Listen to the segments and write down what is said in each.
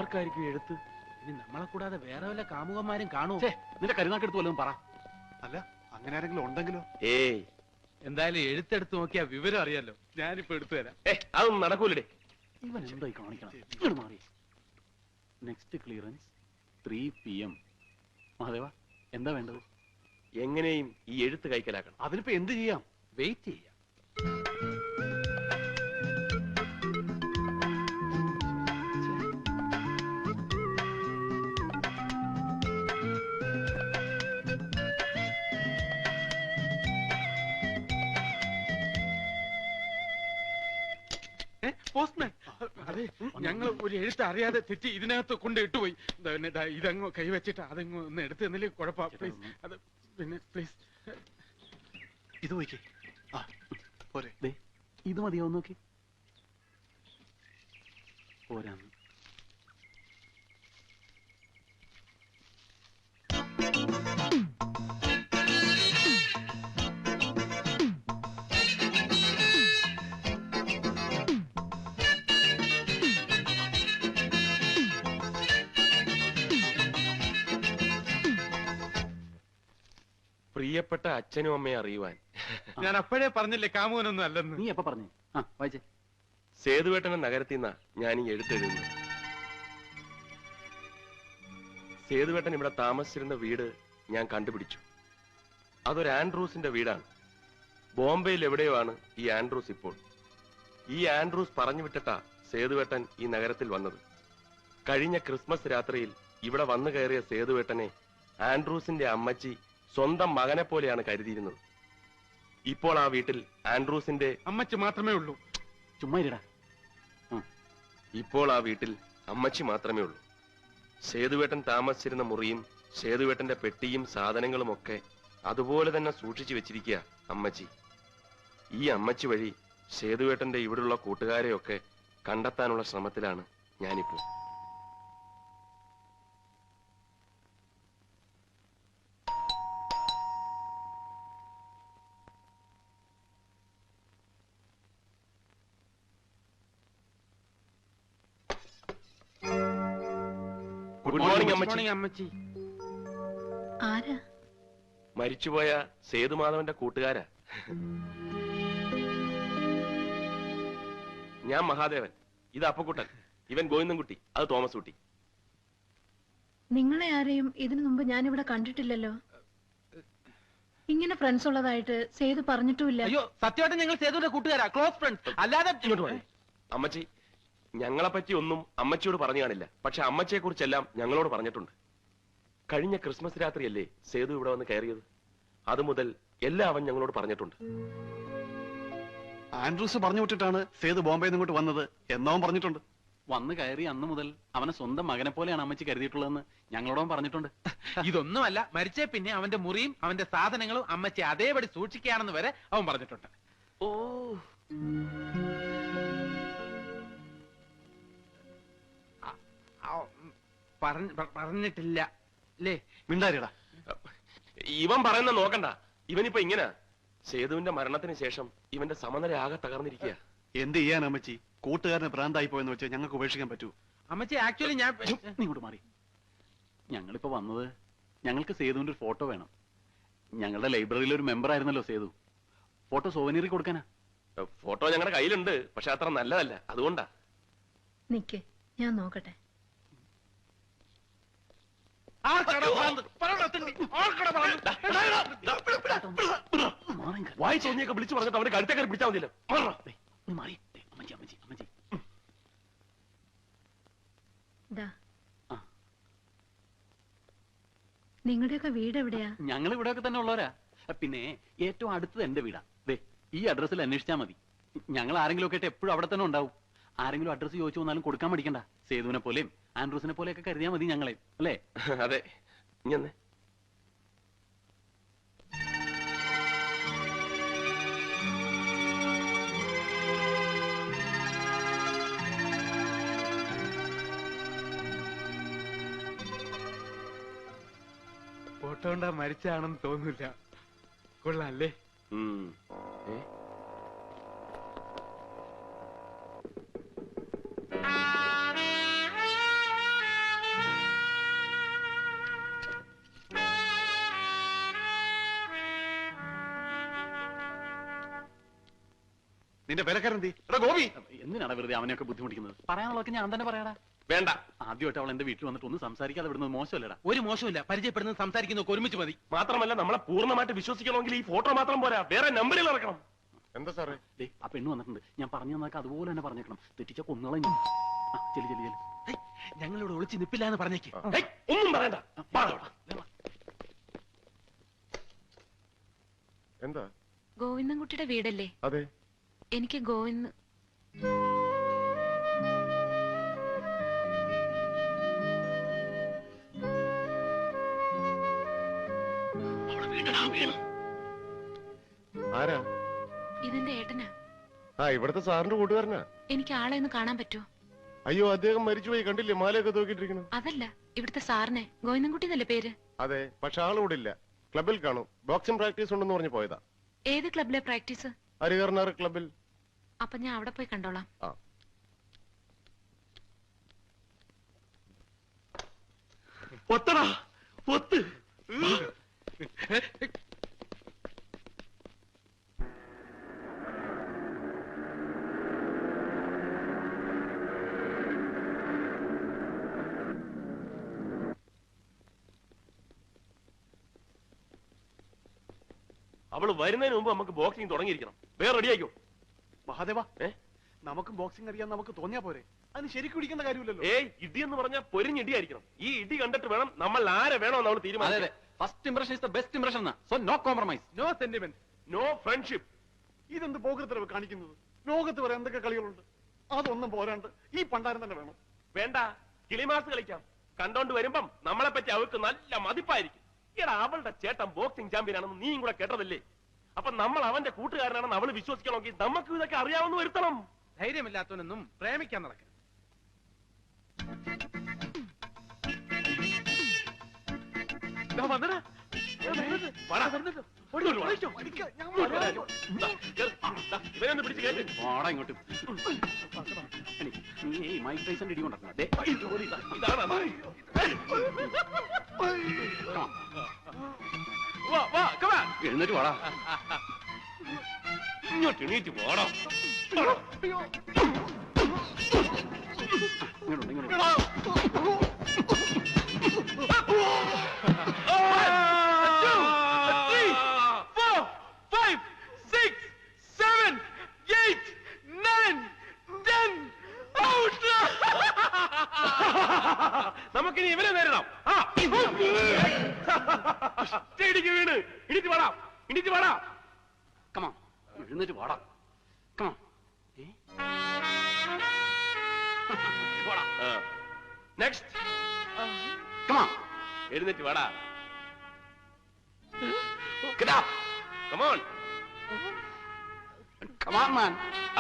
ആർക്കായിരിക്കും എഴുത്ത്? ഇനി നമ്മളെ കൂടാതെ വേറെ വല്ല കാമുകന്മാരും കാണൂ. നിന്റെ കരുനാക്കെടുത്ത് വല്ലതും പറ. അല്ല, അങ്ങനെ ആരെങ്കിലും ഉണ്ടെങ്കിലോ? ഏയ്, എന്തായാലും എഴുത്തെടുത്ത് നോക്കിയാ വിവരം അറിയാലോ. ഞാനിപ്പോ എടുത്തു തരാം. അതൊന്നും നടക്കൂലേ. ഇവൻ എന്തായി കാണിക്കണം? മാറി. Next clearance 3 PM. മഹാദേവ, എന്താ വേണ്ടത്? എങ്ങനെയും ഈ എഴുത്ത് കൈക്കലാക്കണം. അതിനിപ്പോ എന്ത് ചെയ്യാം? വെയിറ്റ് ചെയ്യാം. പോസ്റ്റ്മാൻ, അതെ, ഞങ്ങൾ ഒരു എഴുത്ത് അറിയാതെ തെറ്റി ഇതിനകത്ത് കൊണ്ട് ഇട്ടുപോയി. ഇതങ്ങ് കൈവച്ചിട്ട് അതങ്ങ് ഒന്ന് എടുത്ത് തന്നില്ലേ കുഴപ്പം. പ്ലീസ്, അത് പിന്നെ പ്ലീസ് ഇത് നോക്കി. ഇത് മതിയോ നോക്കി. പോരാന്ന്. പ്രിയപ്പെട്ട അച്ഛനും അമ്മയെ അറിയുവാൻ. ഞാൻ അപ്പോഴേ പറഞ്ഞില്ലേ കാമുകനൊന്നും അല്ലെന്ന്. നീ എപ്പ പറഞ്ഞു? വായിച്ചേ. സേതുവേട്ടനെ നഗരത്തിൽ നിന്നാ ഞാൻ ഈ എഴുത്തെഴുതുന്നു. സേതുവേട്ടൻ ഇവിടെ താമസിച്ചിരുന്ന വീട് ഞാൻ കണ്ടുപിടിച്ചു. അതൊരു ആൻഡ്രൂസിന്റെ വീടാണ്. ബോംബെയിൽ എവിടെയോ ആണ് ഈ ആൻഡ്രൂസ് ഇപ്പോൾ. ഈ ആൻഡ്രൂസ് പറഞ്ഞു വിട്ടിട്ടാ സേതുവേട്ടൻ ഈ നഗരത്തിൽ വന്നത്. കഴിഞ്ഞ ക്രിസ്മസ് രാത്രിയിൽ ഇവിടെ വന്നു കയറിയ സേതുവേട്ടനെ ആൻഡ്രൂസിന്റെ അമ്മച്ചി സ്വന്തം മകനെ പോലെയാണ് കരുതിയിരുന്നത്. ഇപ്പോൾ ആ വീട്ടിൽ ആൻഡ്രൂസിന്റെ അമ്മച്ചി മാത്രമേ ഉള്ളൂ. ചുമ്മാ ഇരിടാ. ഇപ്പോൾ ആ വീട്ടിൽ അമ്മച്ചി മാത്രമേ ഉള്ളൂ. സേതുവേട്ടൻ താമസിച്ചിരുന്ന മുറിയും സേതുവേട്ടന്റെ പെട്ടിയും സാധനങ്ങളും ഒക്കെ അതുപോലെ തന്നെ സൂക്ഷിച്ചു വെച്ചിരിക്കുക അമ്മച്ചി. ഈ അമ്മച്ചി വഴി സേതുവേട്ടന്റെ ഇവിടുള്ള കൂട്ടുകാരെയൊക്കെ കണ്ടെത്താനുള്ള ശ്രമത്തിലാണ് ഞാനിപ്പോ. ഗുഡ് മോർണിംഗ് അമ്മച്ചി. ആരാ? മരിച്ചുപോയ സേതുമാധവന്റെ കൂട്ടുകാരാ. ഞാൻ മഹാദേവൻ, ഇത് അപ്പക്കുട്ടൻ, ഇവൻ ഗോവിന്ദൻകുട്ടി, അത് തോമസ് കുട്ടി. നിങ്ങളെ ആരെയും ഇതിനു മുമ്പ് ഞാനിവിടെ കണ്ടിട്ടില്ലല്ലോ. ഇങ്ങനെ ഫ്രണ്ട്സ് ഉള്ളതായിട്ട് സേതു പറഞ്ഞിട്ടുമില്ല. അയ്യോ, സത്യമായിട്ട് ഞങ്ങൾ സേതുവിന്റെ കൂട്ടുകാരാ, ക്ലോസ് ഫ്രണ്ട്സ്. അല്ലാതെ അമ്മച്ചി, ഞങ്ങളെ പറ്റി ഒന്നും അമ്മച്ചിയോട് പറഞ്ഞു കാണില്ല. പക്ഷെ അമ്മച്ചിയെ കുറിച്ചെല്ലാം ഞങ്ങളോട് പറഞ്ഞിട്ടുണ്ട്. കഴിഞ്ഞ ക്രിസ്മസ് രാത്രിയല്ലേ സേതു ഇവിടെ വന്ന് കയറിയത്. അതുമുതൽ എല്ലാം അവൻ ഞങ്ങളോട് പറഞ്ഞിട്ടുണ്ട്. ആൻഡ്രൂസ് പറഞ്ഞു വിട്ടിട്ടാണ് സേതു ബോംബെയിൽ ഇങ്ങോട്ട് വന്നത് എന്നവൻ പറഞ്ഞിട്ടുണ്ട്. വന്ന് കയറി അന്ന് മുതൽ അവനെ സ്വന്തം മകനെ പോലെയാണ് അമ്മച്ചി കരുതിയിട്ടുള്ളതെന്ന് ഞങ്ങളോടും പറഞ്ഞിട്ടുണ്ട്. ഇതൊന്നുമല്ല, മരിച്ചേ പിന്നെ അവന്റെ മുറിയും അവന്റെ സാധനങ്ങളും അമ്മച്ചി അതേപടി സൂക്ഷിക്കുകയാണെന്ന് വരെ അവൻ പറഞ്ഞിട്ടുണ്ട്. ഓ, പറഞ്ഞിട്ടില്ല അല്ലേ? മിണ്ടാരിടാ. ഇവൻ പറയുന്ന നോക്കണ്ട. ഇവനിപ്പോ ഇങ്ങനെ സേതുവിന്റെ മരണത്തിന് ശേഷം ഇവന്റെ സമനില ആകെ തകർന്നിരിക്കുക. എന്ത് ചെയ്യാൻ അമ്മച്ചി? കൂട്ടുകാരന് ഭ്രാന്തായി പോയെന്ന് വെച്ച് ഞങ്ങൾക്ക് ഉപേക്ഷിക്കാൻ പറ്റൂ? അമ്മച്ചി, ആക്ച്വലി ഞാൻ ഇങ്ങോട്ട് മാറി. ഞങ്ങളിപ്പോ വന്നത് ഞങ്ങൾക്ക് സേതുവിന്റെ ഒരു ഫോട്ടോ വേണം. ഞങ്ങളുടെ ലൈബ്രറിയിലെ ഒരു മെമ്പർ ആയിരുന്നല്ലോ സേതു. ഫോട്ടോ സോവനീറി കൊടുക്കാനാ. ഫോട്ടോ ഞങ്ങളുടെ കയ്യിലുണ്ട്, പക്ഷെ അത്ര നല്ലതല്ല, അതുകൊണ്ടാ. നിക്ക്, ഞാൻ നോക്കട്ടെ. വായി തോന്നിയൊക്കെ വിളിച്ചു പറഞ്ഞിട്ട് അവന്റെ കഴുത്തേക്കാർ പിടിച്ചാൽ മതിയല്ലോ. നിങ്ങളുടെയൊക്കെ വീട് എവിടെയാ? ഞങ്ങൾ ഇവിടെയൊക്കെ തന്നെ ഉള്ളവരാ. പിന്നെ ഏറ്റവും അടുത്തത് എന്റെ വീടാ. ഈ അഡ്രസ്സിൽ അന്വേഷിച്ചാൽ മതി. ഞങ്ങൾ ആരെങ്കിലും ഒക്കെ ആയിട്ട് എപ്പോഴും അവിടെ തന്നെ ഉണ്ടാവും. ആരെങ്കിലും അഡ്രസ് ചോദിച്ചു വന്നാലും കൊടുക്കാൻ മടിക്കണ്ട. സേതുവിനെ പോലെയും ആൻഡ്രൂസിനെ പോലെയൊക്കെ കരുതിയാൽ മതി ഞങ്ങളെ, അല്ലേ? അതെ. ഇങ്ങനെ ഫോട്ടോ കൊണ്ടാ മരിച്ചാണെന്ന് തോന്നില്ല. കൊള്ളാല്ലേ? നിന്റെ വിലക്കാരൻ എടാ ഗോപി. എന്തിനാണ് വെറുതെ അവനെയൊക്കെ ബുദ്ധിമുട്ടിക്കുന്നത്? പറയാനുള്ളതൊക്കെ ഞാൻ തന്നെ പറയടാ. വേണ്ട. ആദ്യമായിട്ട് അവൾ എന്റെ വീട്ടിൽ വന്നിട്ട് ഒന്നും സംസാരിക്കാതെ വിടുന്നത് മോശമല്ലടാ. ഒരു മോശമില്ല, പരിചയപ്പെടുന്നത് സംസാരിക്കുന്നതൊക്കെ ഒരുമിച്ച് മതി. മാത്രമല്ല നമ്മളെ പൂർണ്ണമായിട്ട് വിശ്വസിക്കണമെങ്കിൽ ഈ ഫോട്ടോ മാത്രം പോരാ, വേറെ നമ്പറിൽ ഇറക്കണം. എന്താ സാറേ? ദേ ആ പെണ്ണ് വന്നിട്ടുണ്ട്. ഞാൻ പറഞ്ഞു തന്നൊക്കെ അതുപോലെ തന്നെ പറഞ്ഞേക്കണം. തെറ്റിച്ച കൊന്നുകളഞ്ഞു. ചെല്ലി ചെല്ലി ചെല്ലി. ഞങ്ങളിവിടെ ഒളിച്ച് നിപ്പില്ല എന്ന് പറഞ്ഞേക്ക്. ഒന്നും പറയണ്ട. എന്താ? ഗോവിന്ദൻകുട്ടിയുടെ വീടല്ലേ? അതെ. എനിക്ക് ഗോവിന്ദ് ആരാ? ഇതിന്റെ ഏട്ടനാ. ഇവിടുത്തെ സാറിന്റെ കൂട്ടുകാരനാ. എനിക്ക് ആളെ ഒന്ന് കാണാൻ പറ്റുമോ? അയ്യോ, അദ്ദേഹം മരിച്ചുപോയി. കണ്ടില്ലേ മാലയൊക്കെ തൂക്കിട്ടിരിക്കണം. അതല്ല, ഇവിടുത്തെ സാറിനെ. ഗോവിന്ദൻകുട്ടി എന്നല്ലേ പേര്? അതെ, പക്ഷെ ആളിവിടെ ഇല്ല. ക്ലബിൽ കാണും. ബോക്സിംഗ് പ്രാക്ടീസ് ഉണ്ടെന്ന് പറഞ്ഞു പോയതാ. ഏത് ക്ലബിലെ പ്രാക്ടീസ്? ഹരികർണാർ ക്ലബിൽ. അപ്പൊ ഞാൻ അവിടെ പോയി കണ്ടോളാം. ഒത്തടാ, ഒത്ത്. അവള് വരുന്നതിന് മുമ്പ് നമുക്ക് ബോക്സിംഗ് തുടങ്ങിയിരിക്കണം. വേറെ റെഡി ആയിക്കോ. മഹാദേവ, നമുക്ക് ബോക്സിംഗ് അറിയാൻ നമുക്ക് തോന്നിയാ പോരെ? അതിന് ശരിക്കും ഇടിക്കേണ്ട കാര്യമില്ലല്ലോ. ഏയ്, ഇടി എന്ന് പറഞ്ഞാൽ പൊരിഞ്ഞിടിയായിരിക്കണം. ഈ ഇടി കണ്ടിട്ട് വേണം നമ്മൾ ആരെ വേണോ നമ്മൾ തീരുമാനിക്കാൻ. First impression is the best impression. So no compromise, no sentiment, no friendship. ഇതെന്ത് പോകൃത്തരവ് കാണിക്കുന്നത്? ലോകത്ത് വരെ എന്തൊക്കെ കളികളുണ്ട്. അതൊന്നും പോരാണ്ട് ഈ പണ്ടാരം തന്നെ വേണം. വേണ്ട, കിളിമാസ് കളിക്കാം. കണ്ടോണ്ട് വരുമ്പം നമ്മളെ പറ്റി അവർക്ക് നല്ല മതിപ്പായിരിക്കും. എടാ, അവളുടെ ചേട്ടൻ ബോക്സിംഗ് ചാമ്പ്യൻ ആണെന്ന് നീയും കൂടെ കേട്ടതല്ലേ? അപ്പൊ നമ്മൾ അവന്റെ കൂട്ടുകാരനാണെന്ന് അവള് വിശ്വസിക്കണമെങ്കിൽ നമുക്ക് ഇതൊക്കെ അറിയാവുന്ന വരുത്തണം. ധൈര്യമില്ലാത്തവനൊന്നും പ്രേമിക്കാൻ നടക്കണം. ഇവനൊന്ന് പിടിച്ച് കേട്ട്. വാടാ ഇങ്ങോട്ട്. നീ മൈക്ക് ടൈസന്റെ ഇടി കൊണ്ടിരുന്ന എഴുന്നേറ്റ് വാടാ. ഇങ്ങോട്ട് എണീറ്റ് പോടോ. ഇങ്ങോട്ട് ഇങ്ങോട്ട്. നമുക്കിനി ഇവരെ നേരിടാം. വീണ് ഇടിച്ചു വാടാ, ഇടിച്ചു വാടാ. കമാ, എഴുന്നേറ്റ് വാടാ. കമാ. നെക്സ്റ്റ്. കമാ, എഴുന്നേറ്റ് വാടാ. get up. Come on. Come on, man.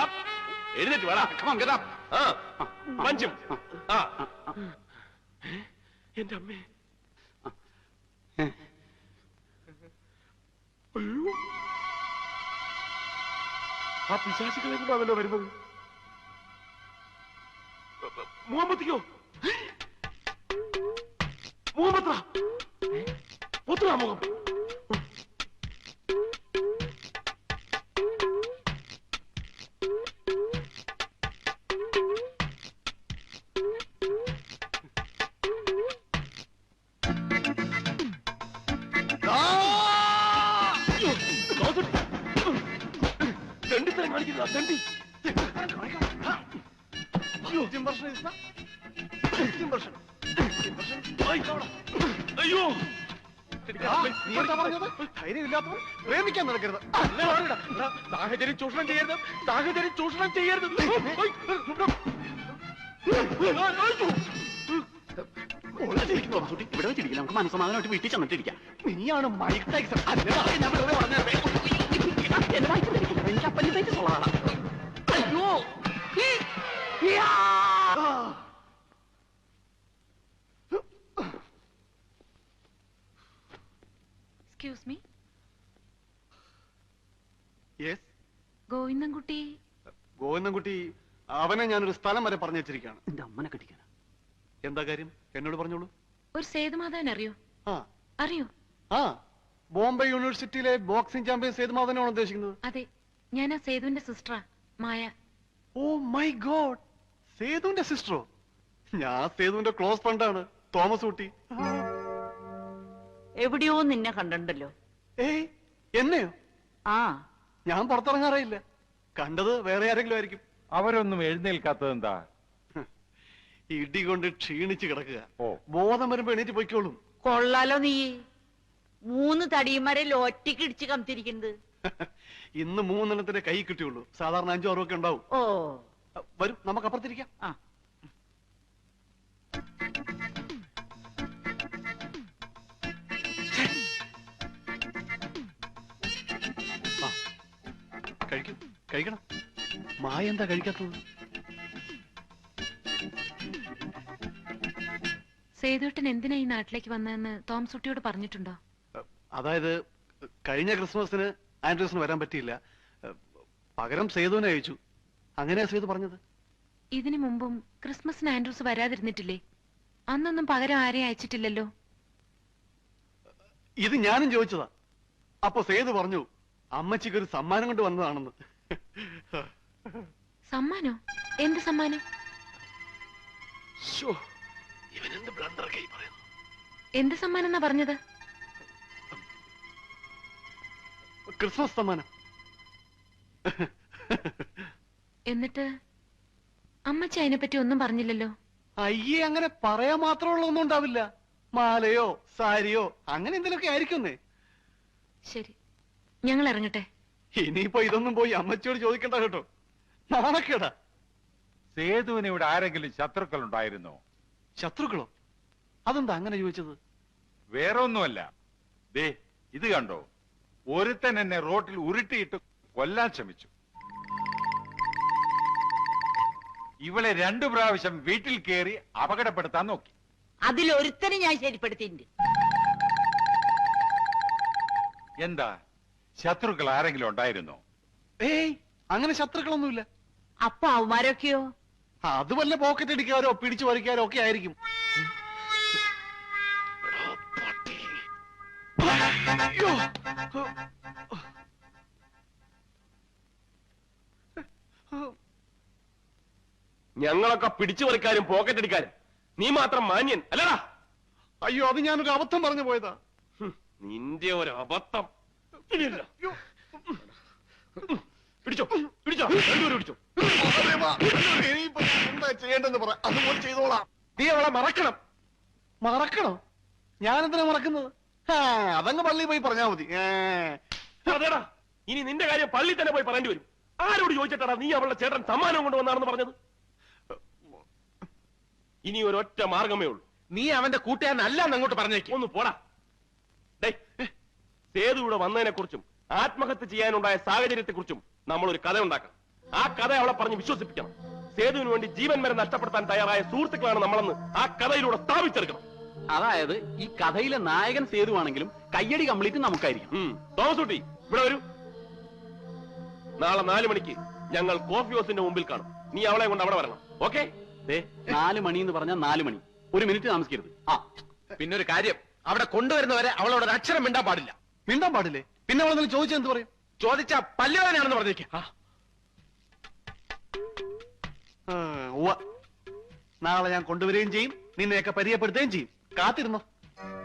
Up. എഴുന്നേറ്റ് വാടാ. Come on, get up. പഞ്ചും. എന്റെ അമ്മേ. അയ്യോ, ആ പിശാചുകളെ കൊണ്ടാണല്ലോ വരുന്നത്. മുഹമ്മദിക്കോ? മുഹമ്മദ് ഒത്തുവാ മുഖം. ദണ്ഡിത്തരം കാണിക്കുന്ന ദണ്ഡി. അയ്യോ, ധൈര്യമില്ലാത്തവർ പ്രേമിക്കാൻ നടക്കരുത്. സാഹചര്യം ചൂഷണം ചെയ്യരുത്, സാഹചര്യം ചൂഷണം ചെയ്യരുത്. ഇവിടെ വെച്ചിരിക്കില്ല, നമുക്ക് മനസ്സമാധാനമായിട്ട് വീട്ടിൽ ചെന്നിട്ടിരിക്കാം. നീയാണ് മൈക്ക് ടൈസൺ. ഞാൻ വെറുതെ പറഞ്ഞേ. എന്റെ വായിക്കുന്നില്ല, എനിക്ക് അപ്പൻ്റെ ഉള്ളതാണ്. അയ്യോ, excuse me. Yes, Govindankutty. Govindankutty, അവനെ ഞാനൊരു സ്ഥലം വരെ പറഞ്ഞു വെച്ചിരിക്കുകയാണ്. എന്റെ അമ്മനെ കെട്ടിക്കാനാ. എന്താ കാര്യം? എന്നോട് പറഞ്ഞോളൂ. ഒരു സേതുമാധവൻ അറിയോ? ആ അറിയോ? ആ, ബോംബെ യൂണിവേഴ്സിറ്റിയിലെ ബോക്സിംഗ് ചാമ്പ്യൻ സേതുമാധവനാണ് ഉദ്ദേശിക്കുന്നത്. അതെ, ഞാൻ ആ സേതുവിന്റെ സിസ്റ്ററാ, മായ. Oh my God, സേതുവിന്റെ സിസ്റ്ററോ? ഞാൻ സേതുവിന്റെ ക്ലോസ് ഫ്രണ്ടാണ്, തോമസ് ഊട്ടി. എവിടെയോ നിന്നെ കണ്ടിട്ടുണ്ടല്ലോ. ഏയ്, എന്നെയോ? ആ, ഞാൻ പുറത്തിറങ്ങാറില്ല. കണ്ടത് വേറെ ആരെങ്കിലും ആയിരിക്കും. അവരൊന്നും എഴുന്നേൽക്കാത്തത് എന്താ? ഇടി കൊണ്ട് ക്ഷീണിച്ച് കിടക്കുക. ഓ. ബോധം വരുമ്പോ എണീറ്റ് പൊയ്ക്കോളും. കൊള്ളാലോ നീ. 3 തടിയന്മാരെ ഒറ്റയ്ക്ക് ഇടിച്ച് കമത്തിരിക്കുന്നത്. ഇന്ന് 3 കൈ കിട്ടിയുള്ളൂ. സാധാരണ 5 6 ഒക്കെ ഉണ്ടാവും. ഓ, വരും, നമുക്ക് അപ്പുറത്തിരിക്കാം. ആ. കഴിക്കും, കഴിക്കണം. മായ എന്താ കഴിക്കാത്തത്? സേതുവേട്ടൻ എന്തിനാ ഈ നാട്ടിലേക്ക് വന്നതെന്ന് തോമസ് കുട്ടിയോട് പറഞ്ഞിട്ടുണ്ടോ? അതായത് കഴിഞ്ഞ ക്രിസ്മസിന് ആൻഡ്രൂസിന് വരാൻ പറ്റിയില്ല. പകരം സേതുവിനെ അയച്ചു. അങ്ങനെയാ സേതു പറഞ്ഞത്. ഇതിനു മുമ്പും ക്രിസ്മസിന് ആൻഡ്രൂസ് വരാതിരുന്നിട്ടില്ലേ? അന്നൊന്നും പകരം ആരെയും അയച്ചിട്ടില്ലല്ലോ. ഇത് ഞാനും ചോദിച്ചതാ. അപ്പൊ സേതു പറഞ്ഞു അമ്മച്ചിക്ക് ഒരു സമ്മാനം കൊണ്ട് വന്നതാണെന്ന്. സമ്മാനോ? എന്ത് സമ്മാനം? ഇവനെന്ത് ബ്ലണ്ടർ കൈ പറയുന്നു. എന്ത് സമ്മാനം എന്നാ പറഞ്ഞത്? ക്രിസ്മസ് സമ്മാനം. എന്നിട്ട് അമ്മച്ചി അതിനെപ്പറ്റി ഒന്നും പറഞ്ഞില്ലല്ലോ. അയ്യേ, അങ്ങനെ പറയാൻ മാത്രമുള്ള ഒന്നും ഉണ്ടാവില്ല. മാലയോ സാരിയോ അങ്ങനെ എന്തെങ്കിലുമൊക്കെ ആയിരിക്കുന്നേ. ശരി, ഞങ്ങൾ ഇറങ്ങട്ടെ. ഇനിയിപ്പോ ഇതൊന്നും പോയി അമ്മച്ചിയോട് ചോദിക്കണ്ട കേട്ടോ, നാണക്കേടാ. സേതുവിന് ഇവിടെ ആരെങ്കിലും ശത്രുക്കൾ ഉണ്ടായിരുന്നോ? ശത്രുക്കളോ? അതെന്താ അങ്ങനെ ചോദിച്ചത്? വേറെ ഒന്നുമല്ല. ദേ ഇത് കണ്ടോ, ഒരുത്തൻ എന്നെ റോട്ടിൽ ഉരുട്ടിയിട്ട് കൊല്ലാൻ ശ്രമിച്ചു. ഇവളെ 2 പ്രാവശ്യം വീട്ടിൽ കയറി അപകടപ്പെടുത്താൻ നോക്കി. അതിലൊരുത്തനെ ഞാൻ ശരിപ്പെടുത്തിയിട്ടുണ്ട്. എന്താ, ശത്രുക്കൾ ആരെങ്കിലും ഉണ്ടായിരുന്നോ? ഏയ്, അങ്ങനെ ശത്രുക്കളൊന്നുമില്ല. അപ്പൊ അവന്മാരൊക്കെയോ? അത് വല്ല പോക്കറ്റ് അടിക്കാരോ പിടിച്ചു പറിക്കാരോ ഒക്കെ ആയിരിക്കും. അയ്യോ. ഞങ്ങളൊക്കെ പിടിച്ചു പറിക്കാരും പോക്കറ്റ് അടിക്കാരും, നീ മാത്രം മാന്യൻ അല്ലടാ. അയ്യോ, അത് ഞാനൊരു അബദ്ധം പറഞ്ഞു പോയതാ. നിന്റെ ഒരു അബദ്ധം. ഇനിയില്ല. പിടിച്ചോ പിടിച്ചോ, രണ്ടുപേരും പിടിച്ചോ. ഇനിയിപ്പോ ഞാൻ എന്താ ചെയ്യേണ്ടെന്ന് പറ, അതുപോലെ ചെയ്തോളാം. നീ അവളെ മറക്കണം. മറക്കണോ? ഞാനെന്തിനാ മറക്കുന്നത്? അതങ്ങ് പള്ളിയിൽ പോയി പറഞ്ഞാ മതി. അതേടാ, ഇനി നിന്റെ കാര്യം പള്ളി തന്നെ പോയി പറയേണ്ടി വരും. ആരോട് ചോദിച്ചിട്ടാടാ നീ അവളുടെ ചേട്ടൻ സമ്മാനം കൊണ്ടുവന്നാണെന്ന് പറഞ്ഞത്? ഇനി ഒരൊറ്റ മാർഗമേ ഉള്ളൂ. നീ അവന്റെ കൂട്ടുകാരനല്ല അങ്ങോട്ട് പറഞ്ഞേക്കും. ഒന്ന് പോടാ. സേതു ഇവിടെ വന്നതിനെ കുറിച്ചും ആത്മഹത്യ ചെയ്യാനുണ്ടായ സാഹചര്യത്തെ കുറിച്ചും നമ്മൾ ഒരു കഥ ഉണ്ടാക്കണം. ആ കഥ അവളെ പറഞ്ഞ് വിശ്വസിപ്പിക്കണം. സേതുവിന് വേണ്ടി ജീവൻ വരെ നഷ്ടപ്പെടുത്താൻ തയ്യാറായ സുഹൃത്തുക്കളാണ് നമ്മളെന്ന് ആ കഥയിലൂടെ സ്ഥാപിച്ചെടുക്കണം. അതായത് ഈ കഥയിലെ നായകൻ സേതുവാണെങ്കിലും കയ്യടി കംപ്ലീറ്റ് നമുക്കായിരിക്കും. തോമസ് കുട്ടി, ഇവിടെ വരൂ. നാളെ 4 മണിക്ക് ഞങ്ങൾ കോഫി ഹൗസിന്റെ മുമ്പിൽ കാണും. നീ അവളെ കൊണ്ട് അവിടെ വരണം. ഓക്കെ? 4 മണി എന്ന് പറഞ്ഞാൽ 4 മണി. 1 മിനിറ്റ് താമസിക്കരുത്. ആ, പിന്നെ ഒരു കാര്യം, അവിടെ കൊണ്ടുവരുന്നവരെ അവളോട് ഒരു അക്ഷരം മിണ്ടാൻ പാടില്ല. മിണ്ടാൻ പാടില്ലേ? പിന്നെ അവളെ ചോദിച്ചാൽ എന്ത് പറയും? ചോദിച്ചാ പല്ലുവാനാണെന്ന് പറഞ്ഞേക്കാം. നാളെ ഞാൻ കൊണ്ടുവരികയും ചെയ്യും, നിന്നെയൊക്കെ പരിചയപ്പെടുത്തുകയും ചെയ്യും. കാത്തിരുന്നോ.